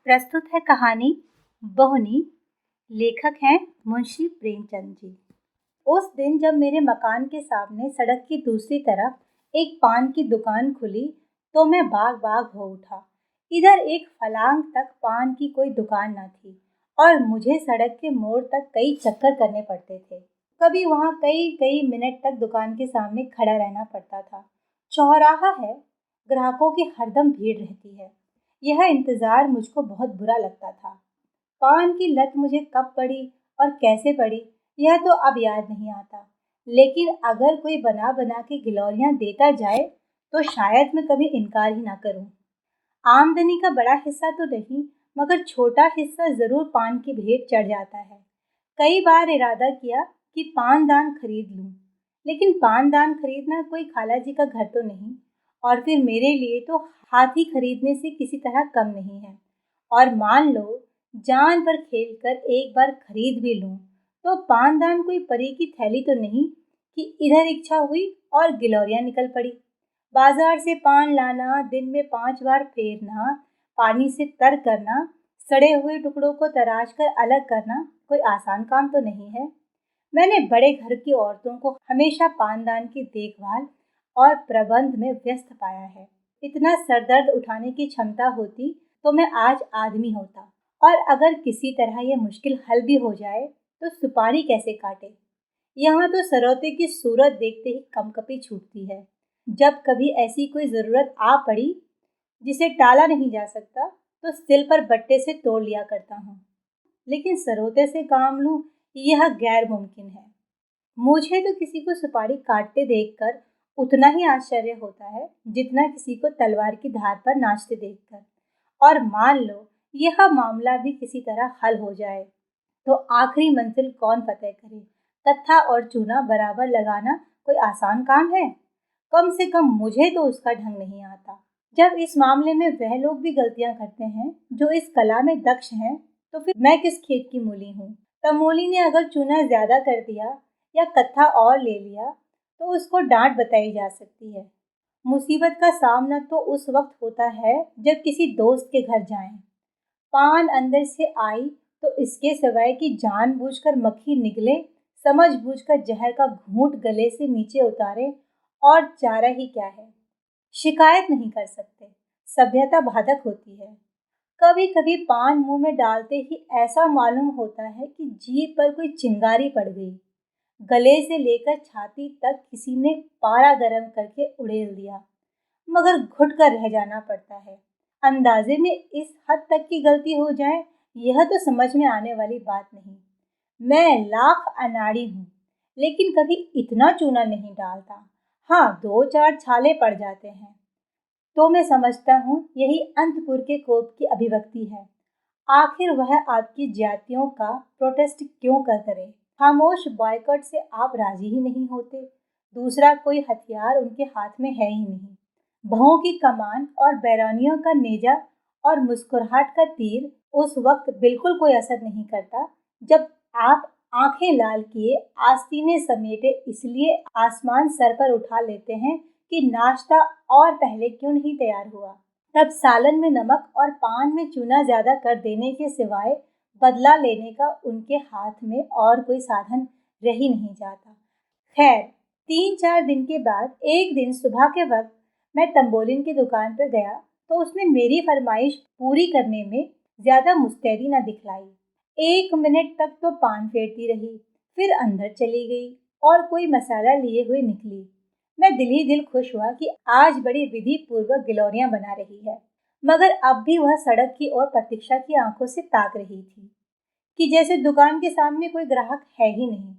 प्रस्तुत है कहानी बहुनी। लेखक हैं मुंशी प्रेमचंद जी। उस दिन जब मेरे मकान के सामने सड़क की दूसरी तरफ एक पान की दुकान खुली तो मैं बाग बाग हो उठा। इधर एक फलांग तक पान की कोई दुकान न थी और मुझे सड़क के मोड़ तक कई चक्कर करने पड़ते थे। कभी वहाँ कई कई मिनट तक दुकान के सामने खड़ा रहना पड़ता था। चौराहा है, ग्राहकों की हरदम भीड़ रहती है। यह इंतज़ार मुझको बहुत बुरा लगता था। पान की लत मुझे कब पड़ी और कैसे पड़ी यह तो अब याद नहीं आता, लेकिन अगर कोई बना बना के गिलौरियाँ देता जाए तो शायद मैं कभी इनकार ही ना करूं। आमदनी का बड़ा हिस्सा तो नहीं, मगर छोटा हिस्सा ज़रूर पान की भेंट चढ़ जाता है। कई बार इरादा किया कि पानदान खरीद लूं, लेकिन पानदान खरीदना कोई खाला जी का घर तो नहीं, और फिर मेरे लिए तो हाथी खरीदने से किसी तरह कम नहीं है। और मान लो जान पर खेल कर एक बार खरीद भी लूं तो पानदान कोई परी की थैली तो नहीं कि इधर इच्छा हुई और गिलौरियां निकल पड़ी। बाजार से पान लाना, दिन में 5 बार फेरना, पानी से तर करना, सड़े हुए टुकड़ों को तराश कर अलग करना कोई आसान काम तो नहीं है। मैंने बड़े घर की औरतों को हमेशा पानदान की देखभाल और प्रबंध में व्यस्त पाया है। इतना सरदर्द उठाने की क्षमता होती तो मैं आज आदमी होता। और अगर किसी तरह यह मुश्किल हल भी हो जाए तो सुपारी कैसे काटे। यहाँ तो सरौते की सूरत देखते ही कंपकपी छूटती है। जब कभी ऐसी कोई ज़रूरत आ पड़ी जिसे टाला नहीं जा सकता तो सिल पर बट्टे से तोड़ लिया करता हूँ, लेकिन सरौते से काम लूँ यह गैर मुमकिन है। मुझे तो किसी को सुपारी काटते देखकर उतना ही आश्चर्य होता है जितना किसी को तलवार की धार पर नाचते देखकर। और मान लो यह मामला भी किसी तरह हल हो जाए तो आखिरी मंजिल कौन फतेह करे। तत्था और चूना बराबर लगाना कोई आसान काम है? कम से कम मुझे तो उसका ढंग नहीं आता। जब इस मामले में वह लोग भी गलतियां करते हैं जो इस कला में दक्ष हैं, तो फिर मैं किस खेत की मूली हूँ। तमोली ने अगर चूना ज्यादा कर दिया या कत्था और ले लिया तो उसको डांट बताई जा सकती है। मुसीबत का सामना तो उस वक्त होता है जब किसी दोस्त के घर जाएं। पान अंदर से आई तो इसके सिवाय कि जानबूझकर मक्खी निकले, समझबूझकर जहर का घूंट गले से नीचे उतारे, और चारा ही क्या है। शिकायत नहीं कर सकते, सभ्यता बाधक होती है। कभी कभी पान मुंह में डालते ही ऐसा मालूम होता है कि जीभ पर कोई चिंगारी पड़ गई। गले से लेकर छाती तक किसी ने पारा गर्म करके उड़ेल दिया, मगर घुट कर रह जाना पड़ता है। अंदाजे में इस हद तक की गलती हो जाए यह तो समझ में आने वाली बात नहीं। मैं लाख अनाड़ी हूँ, लेकिन कभी इतना चूना नहीं डालता। हाँ, 2-4 छाले पड़ जाते हैं तो मैं समझता हूँ यही अंतपुर के कोप की अभिव्यक्ति है। आखिर वह आपकी जातियों का प्रोटेस्ट क्यों कर करे। खामोश बॉयकॉट से आप राजी ही नहीं होते। दूसरा कोई हथियार उनके हाथ में है ही नहीं। भौं की कमान और बैरानियों का नेजा और मुस्कुराहट का तीर उस वक्त बिल्कुल कोई असर नहीं करता जब आप आंखें लाल किए आस्तीने समेटे इसलिए आसमान सर पर उठा लेते हैं कि नाश्ता और पहले क्यों नहीं तैयार हुआ। तब सालन में नमक और पान में चूना ज्यादा कर देने के सिवाय बदला लेने का उनके हाथ में और कोई साधन रह ही नहीं जाता। खैर, 3-4 दिन के बाद एक दिन सुबह के वक्त मैं तंबोलिन की दुकान पर गया तो उसने मेरी फरमाइश पूरी करने में ज्यादा मुस्तैदी न दिखलाई। 1 मिनट तक तो पान फेरती रही, फिर अंदर चली गई और कोई मसाला लिए हुए निकली। मैं दिल ही दिल खुश हुआ कि आज बड़ी विधि पूर्वक गिलौरियां बना रही है, मगर अब भी वह सड़क की ओर प्रतीक्षा की आंखों से ताक रही थी कि जैसे दुकान के सामने कोई ग्राहक है ही नहीं।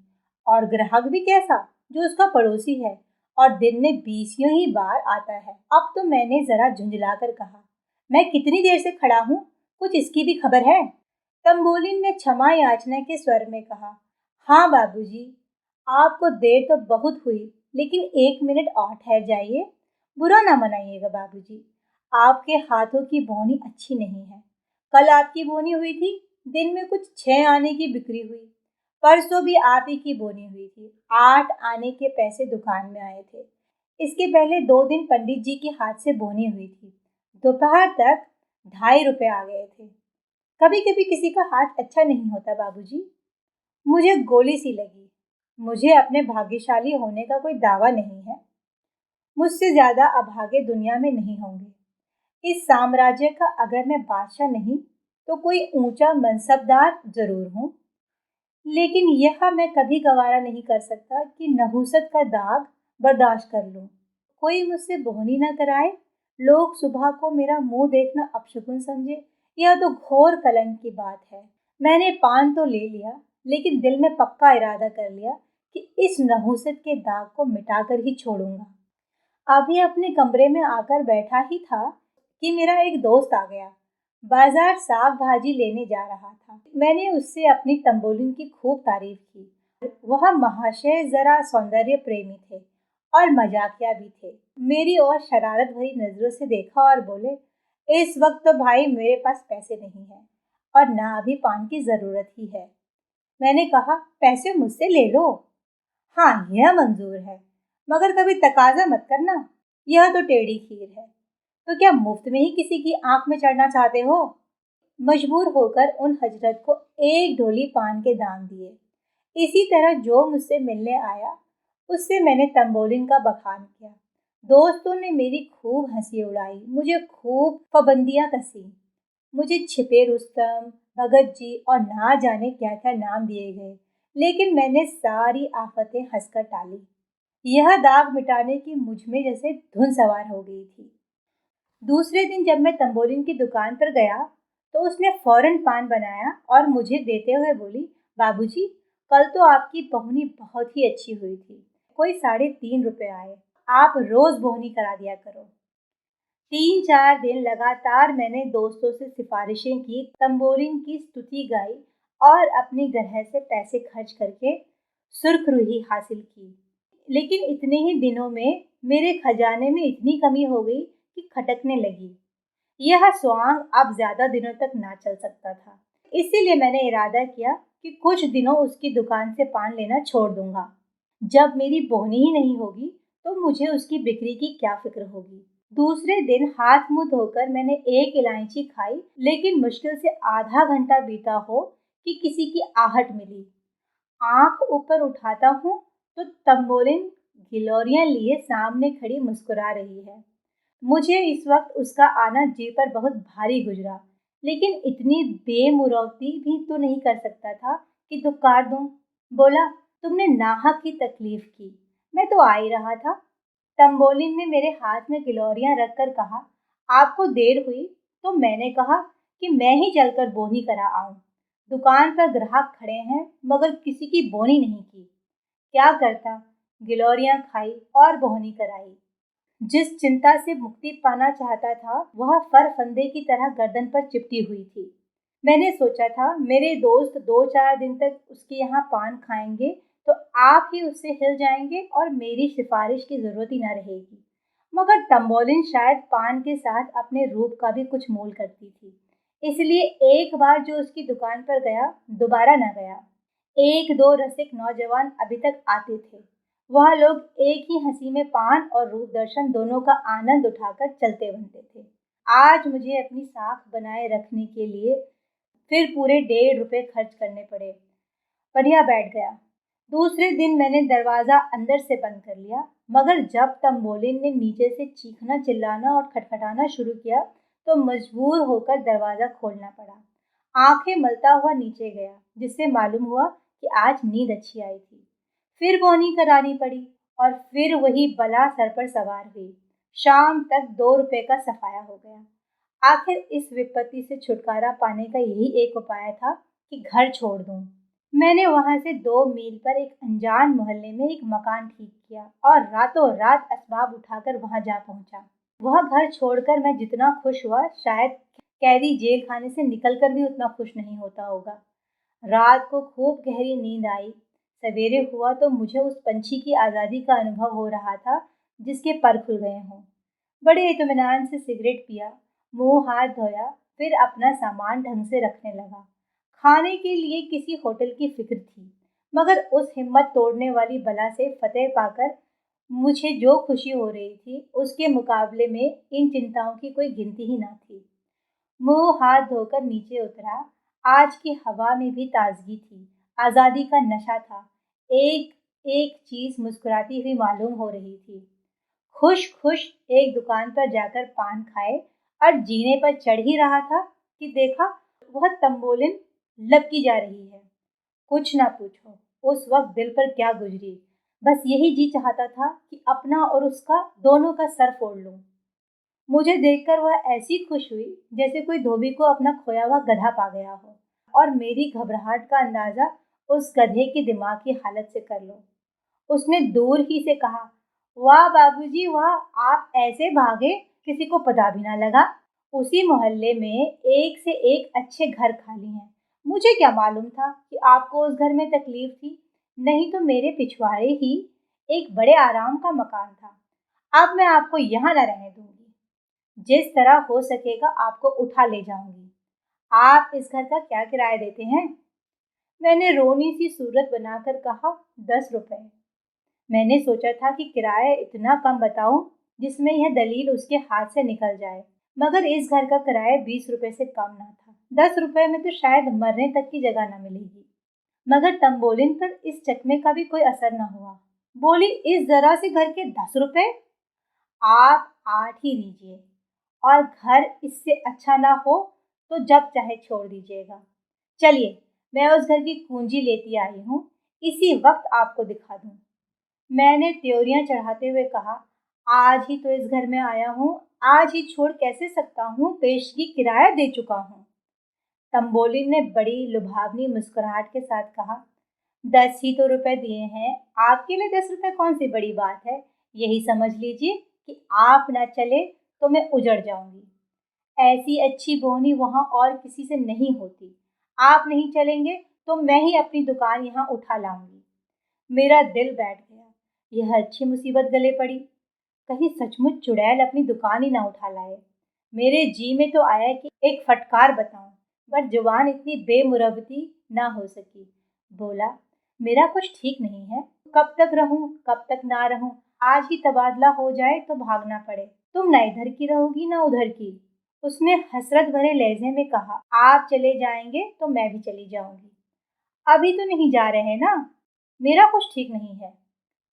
और ग्राहक भी कैसा, जो उसका पड़ोसी है और दिन में 20 ही बार आता है। अब तो मैंने जरा झुंझलाकर कहा, मैं कितनी देर से खड़ा हूँ, कुछ इसकी भी खबर है। तंबोलिन ने क्षमा याचना के स्वर में कहा, हाँ बाबूजी, आपको देर तो बहुत हुई, लेकिन 1 मिनट और ठहर जाइए। बुरा ना मनाइएगा बाबूजी, आपके हाथों की बोनी अच्छी नहीं है। कल आपकी बोनी हुई थी, दिन में कुछ 6 आने की बिक्री हुई। परसों भी आप ही की बोनी हुई थी, 8 आने के पैसे दुकान में आए थे। इसके पहले 2 दिन पंडित जी के हाथ से बोनी हुई थी, दोपहर तक 2.5 रुपए आ गए थे। कभी कभी किसी का हाथ अच्छा नहीं होता बाबूजी। मुझे गोली सी लगी। मुझे अपने भाग्यशाली होने का कोई दावा नहीं है। मुझसे ज्यादा अभागे दुनिया में नहीं होंगे। इस साम्राज्य का अगर मैं बादशाह नहीं तो कोई ऊंचा मनसबदार जरूर हूँ। लेकिन यह मैं कभी गवारा नहीं कर सकता कि नहुसत का दाग बर्दाश्त कर लूं। कोई मुझसे बोहनी न कराए, लोग सुबह को मेरा मुंह देखना अपशगुन समझे, यह तो घोर कलंक की बात है। मैंने पान तो ले लिया, लेकिन दिल में पक्का इरादा कर लिया कि इस नहुसत के दाग को मिटाकर ही छोड़ूंगा। अभी अपने कमरे में आकर बैठा ही था कि मेरा एक दोस्त आ गया। बाजार साग भाजी लेने जा रहा था। मैंने उससे अपनी तंबोलिन की खूब तारीफ की। वह महाशय जरा सौंदर्य प्रेमी थे और मजाकिया भी थे। मेरी ओर शरारत भरी नजरों से देखा और बोले, इस वक्त तो भाई मेरे पास पैसे नहीं है और ना अभी पान की जरूरत ही है। मैंने कहा, पैसे मुझसे ले लो। हाँ, यह मंजूर है, मगर कभी तकाजा मत करना। यह तो टेढ़ी खीर है। तो क्या मुफ्त में ही किसी की आंख में चढ़ना चाहते हो? मजबूर होकर उन हजरत को एक ढोली पान के दाम दिए। इसी तरह जो मुझसे मिलने आया उससे मैंने तंबोलिन का बखान किया। दोस्तों ने मेरी खूब हंसी उड़ाई, मुझे खूब पाबंदियां कसी। मुझे छिपे रुस्तम, भगत जी और ना जाने क्या क्या नाम दिए गए, लेकिन मैंने सारी आफतें हंसकर टाली। यह दाग मिटाने की मुझ में जैसे धुन सवार हो गई थी। दूसरे दिन जब मैं तंबोलिन की दुकान पर गया तो उसने फौरन पान बनाया और मुझे देते हुए बोली, बाबूजी, कल तो आपकी बोहनी बहुत ही अच्छी हुई थी। कोई 3.5 रुपए आए। आप रोज बोहनी करा दिया करो। 3-4 दिन लगातार मैंने दोस्तों से सिफारिशें की, तंबोलिन की स्तुति गाई और अपनी ग्रह से पैसे खर्च करके सुर्खरुही हासिल की। लेकिन इतने ही दिनों में मेरे खजाने में इतनी कमी हो गई कि खटकने लगी। यह स्वांग अब ज्यादा दिनों तक ना चल सकता था। इसीलिए मैंने इरादा किया कि कुछ दिनों उसकी दुकान से पान लेना छोड़ दूंगा। जब मेरी बोहनी ही नहीं होगी तो मुझे उसकी बिक्री की क्या फिक्र होगी। दूसरे दिन हाथ मुंह धोकर मैंने एक इलायची खाई, लेकिन मुश्किल से आधा घंटा बीता हो कि किसी की आहट मिली। आंख ऊपर उठाता हूँ तो तंबोलिन गिलोरियां लिए सामने खड़ी मुस्कुरा रही है। मुझे इस वक्त उसका आना जी पर बहुत भारी गुजरा, लेकिन इतनी बेमुरौती भी तो नहीं कर सकता था कि दुत्कार दूं। बोला, तुमने नाहक की तकलीफ की, मैं तो आ ही रहा था। तंबोलिन ने मेरे हाथ में गिलोरियां रखकर कहा, आपको देर हुई तो मैंने कहा कि मैं ही चलकर बोनी करा आऊं। दुकान पर ग्राहक खड़े हैं मगर किसी की बोनी नहीं की। क्या करता, गिलोरियां खाई और बोहनी कराई। जिस चिंता से मुक्ति पाना चाहता था वह फर फंदे की तरह गर्दन पर चिपटी हुई थी। मैंने सोचा था मेरे दोस्त 2-4 दिन तक उसके यहाँ पान खाएंगे तो आप ही उससे हिल जाएंगे और मेरी सिफारिश की जरूरत ही ना रहेगी। मगर तंबोलिन शायद पान के साथ अपने रूप का भी कुछ मोल करती थी, इसलिए एक बार जो उसकी दुकान पर गया दोबारा न गया। एक दो रसिक नौजवान अभी तक आते थे। वह लोग एक ही हंसी में पान और रूप दर्शन दोनों का आनंद उठाकर चलते बनते थे। आज मुझे अपनी साख बनाए रखने के लिए फिर पूरे 1.5 रुपए खर्च करने पड़े। बढ़िया बैठ गया। दूसरे दिन मैंने दरवाजा अंदर से बंद कर लिया, मगर जब तंबोलिन ने नीचे से चीखना चिल्लाना और खटखटाना शुरू किया तो मजबूर होकर दरवाजा खोलना पड़ा। आंखें मलता हुआ नीचे गया, जिससे मालूम हुआ कि आज नींद अच्छी आई थी। फिर बोनी करानी पड़ी और फिर वही बला सर पर सवार हुई। शाम तक 2 रुपए का सफाया हो गया। आखिर इस विपत्ति से छुटकारा पाने का यही एक उपाय था कि घर छोड़ दूं। मैंने वहां से 2 मील पर एक अनजान मोहल्ले में एक मकान ठीक किया और रातों रात असबाब उठाकर वहां जा पहुंचा। वह घर छोड़कर मैं जितना खुश हुआ शायद कैदी जेल खाने से निकलकर भी उतना खुश नहीं होता होगा। रात को खूब गहरी नींद आई। सवेरे हुआ तो मुझे उस पंछी की आज़ादी का अनुभव हो रहा था जिसके पर खुल गए हों। बड़े इत्मीनान से सिगरेट पिया, मुंह हाथ धोया, फिर अपना सामान ढंग से रखने लगा। खाने के लिए किसी होटल की फिक्र थी, मगर उस हिम्मत तोड़ने वाली बला से फतेह पाकर मुझे जो खुशी हो रही थी उसके मुकाबले में इन चिंताओं की कोई गिनती ही ना थी। मुंह हाथ धोकर नीचे उतरा। आज की हवा में भी ताजगी थी, आज़ादी का नशा था। एक एक चीज़ मुस्कुराती हुई मालूम हो रही थी। खुश खुश एक दुकान पर जाकर पान खाए और जीने पर चढ़ ही रहा था कि देखा, वह तंबोलिन लपकी जा रही है। कुछ ना पूछो, उस वक्त दिल पर क्या गुजरी। बस यही जी चाहता था कि अपना और उसका दोनों का सर फोड़ लूं। मुझे देखकर वह ऐसी खुश हुई जैसे कोई धोबी को अपना खोया हुआ गधा पा गया हो, और मेरी घबराहट का अंदाजा उस गधे की दिमाग की हालत से कर लो। उसने दूर ही से कहा, वाह बाबूजी वाह, आप ऐसे भागे, किसी को पता भी ना लगा। उसी मोहल्ले में एक से एक अच्छे घर खाली हैं। मुझे क्या मालूम था कि आपको उस घर में तकलीफ थी, नहीं तो मेरे पिछवाड़े ही एक बड़े आराम का मकान था। अब मैं आपको यहाँ न रहने दूंगी। जिस तरह हो सकेगा आपको उठा ले जाऊंगी। आप इस घर का क्या किराया देते हैं? मैंने रोनी सी सूरत बनाकर कहा, 10 रुपए। मैंने सोचा था कि किराया इतना कम बताऊं जिसमें यह दलील उसके हाथ से निकल जाए, मगर इस घर का किराया 20 रुपए से कम ना था। 10 रुपए में तो शायद मरने तक की जगह न मिलेगी। मगर तंबोलिन पर इस चकमे का भी कोई असर न हुआ। बोली, इस जरा से घर के 10 रुपए? आप 8 ही दीजिए, और घर इससे अच्छा ना हो तो जब चाहे छोड़ दीजिएगा। चलिए, मैं उस घर की कुंजी लेती आई हूँ, इसी वक्त आपको दिखा दूँ। मैंने त्योरियां चढ़ाते हुए कहा, आज ही तो इस घर में आया हूँ, आज ही छोड़ कैसे सकता हूँ, पेशगी किराया दे चुका हूँ। तंबोलिन ने बड़ी लुभावनी मुस्कुराहट के साथ कहा, 10 ही तो रुपए दिए हैं, आपके लिए 10 रुपए कौन सी बड़ी बात है। यही समझ लीजिए कि आप ना चले तो मैं उजड़ जाऊंगी। ऐसी अच्छी बोहनी वहाँ और किसी से नहीं होती। आप नहीं चलेंगे तो मैं ही अपनी दुकान यहाँ उठा लाऊंगी। मेरा दिल बैठ गया। यह अच्छी मुसीबत गले पड़ी। कहीं सचमुच चुड़ैल अपनी दुकान ही ना उठा लाए। मेरे जी में तो आया कि एक फटकार बताऊं, पर जुबान इतनी बेमुरवती ना हो सकी। बोला, मेरा कुछ ठीक नहीं है, कब तक रहूं कब तक ना रहूं। आज ही तबादला हो जाए तो भागना पड़े। तुम ना इधर की रहोगी ना उधर की। उसने हसरत भरे लहजे में कहा, आप चले जाएंगे तो मैं भी चली जाऊंगी। अभी तो नहीं जा रहे ना? मेरा कुछ ठीक नहीं है।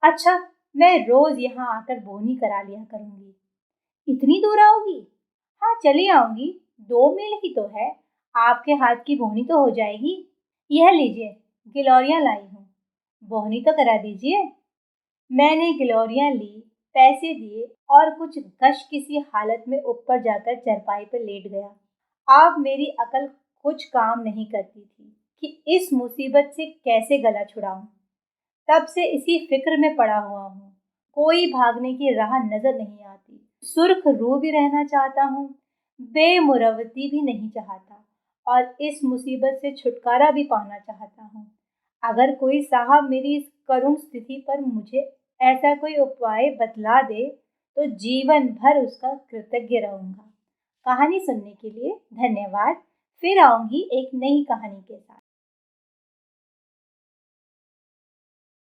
अच्छा, मैं रोज यहाँ आकर बोनी करा लिया करूंगी। इतनी दूर आओगी? हाँ, चली आऊंगी। 2 मील ही तो है। आपके हाथ की बोनी तो हो जाएगी। यह लीजिए, गिलौरियां लाई हूँ, बोनी तो करा दीजिए। मैंने गिलौरियां ली, पैसे दिए और कुछ गश किसी हालत में ऊपर जाकर चरपाई पर लेट गया। अब मेरी अकल कुछ काम नहीं करती थी कि इस मुसीबत से कैसे गला छुड़ाऊं। तब से इसी फिक्र में पड़ा हुआ हूँ। कोई भागने की राह नजर नहीं आती। सुर्ख रू भी रहना चाहता हूँ, बेमुरवती भी नहीं चाहता, और इस मुसीबत से छुटकारा भी पाना चाहता हूँ। अगर कोई साहब मेरी इस करुण स्थिति पर मुझे ऐसा कोई उपाय बतला दे तो जीवन भर उसका कृतज्ञ रहूंगा। कहानी सुनने के लिए धन्यवाद। फिर आऊंगी एक नई कहानी के साथ।